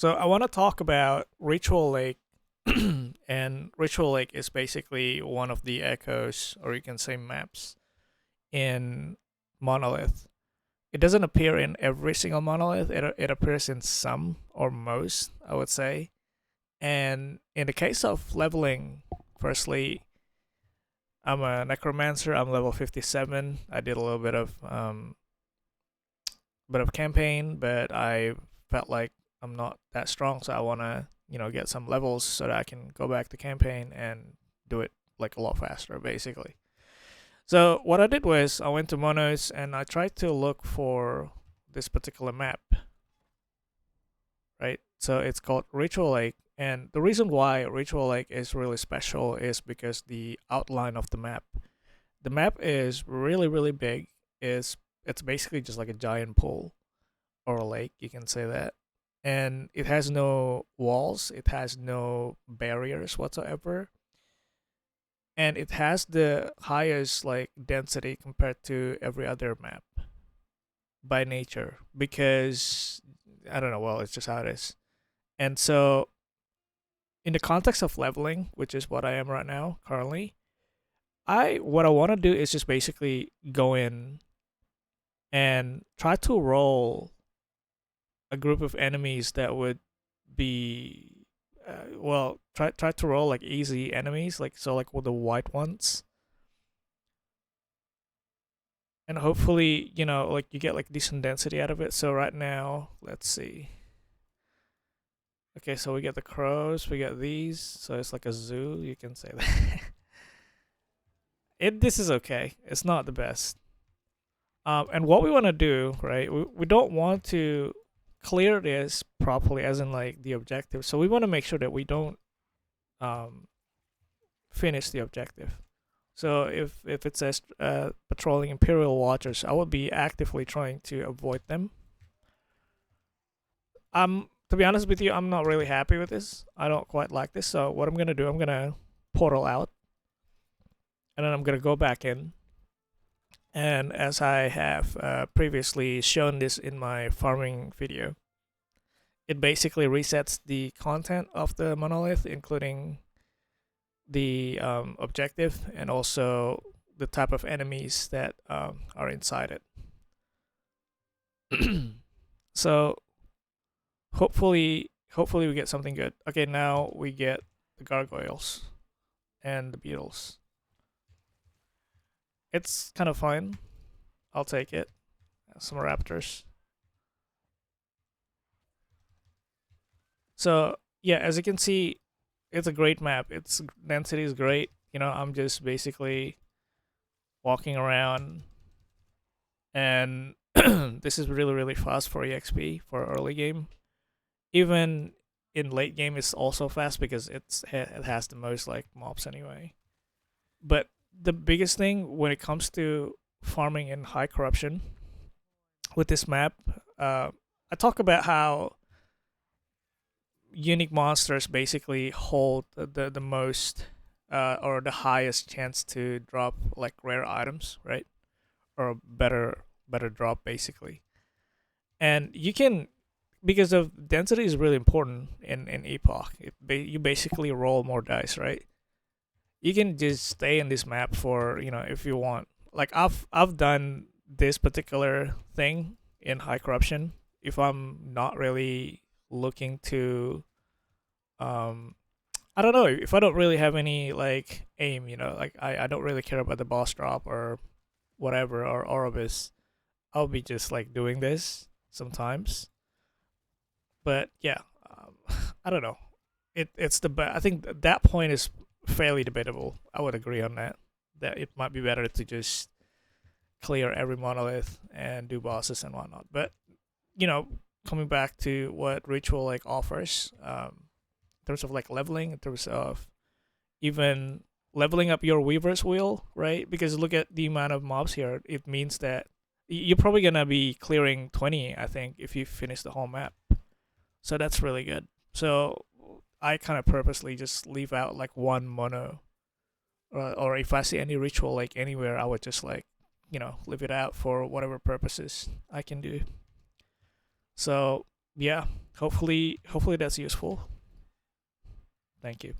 So I want to talk about Ritual Lake, and Ritual Lake is basically one of the echoes, or you can say maps, in Monolith. It doesn't appear in every single monolith. It appears in some or most, I would say. And in the case of leveling, firstly, I'm a necromancer. I'm level 57. I did a little bit of campaign, but I felt like I'm not that strong, so I want to get some levels so that I can go back to campaign and do it like a lot faster, basically. So what I did was I went to Monos and I tried to look for this particular map, right? So it's called Ritual Lake, and the reason why Ritual Lake is really special is because the outline of the map. The map is really really big. Is It's basically just like a giant pool or a lake, you can say that. And it has no walls, it has no barriers whatsoever. And it has the highest like density compared to every other map by nature because I don't know, well, it's just how it is. And so in the context of leveling, which is what I am right now currently, I what I want to do is just basically go in and try to roll a group of enemies that would be well, try to roll like easy enemies, like so like with the white ones, and hopefully like you get like decent density out of it. So right now, let's see. Okay, so we get the crows, we get these, so it's like a zoo, you can say that. This is okay. It's not the best. And what we want to do, right? We don't want to clear this properly, as in like the objective. So we want to make sure that we don't um, finish the objective. So if it says patrolling Imperial Watchers, I would be actively trying to avoid them. To be honest with you, I'm not really happy with this. I don't quite like this. So what I'm gonna do, I'm gonna portal out, and then I'm gonna go back in. And as I have previously shown this in my farming video, it basically resets the content of the monolith, including the objective and also the type of enemies that are inside it. So hopefully we get something good. Okay, now we get the gargoyles and the beetles. It's kind of fun. I'll take it. Some raptors. So yeah, as you can see, it's a great map. Its density is great. I'm just basically walking around, and this is really really fast for EXP for early game. Even in late game, it's also fast because it has the most like mobs anyway. But the biggest thing when it comes to farming in high corruption with this map, I talk about how unique monsters basically hold the most or the highest chance to drop like rare items, right? Or better drop basically. And you can, because of density is really important in Epoch. You basically roll more dice, right? You can just stay in this map for if you want. Like I've done this particular thing in high corruption if I'm not really looking to um I don't know, if I don't really have any like aim, like I don't really care about the boss drop or whatever or Orobis. I'll be just like doing this sometimes. But yeah, I don't know. It's I think that point is fairly debatable. I would agree on that. That it might be better to just clear every monolith and do bosses and whatnot. But you know, coming back to what Ritual like offers, in terms of like leveling, in terms of even leveling up your Weaver's Wheel, right? Because look at the amount of mobs here. It means that you're probably gonna be clearing 20, I think, if you finish the whole map. So that's really good. So I kind of purposely just leave out like one mono, or if I see any ritual like anywhere, I would just like leave it out for whatever purposes I can do. So yeah, Hopefully that's useful. Thank you.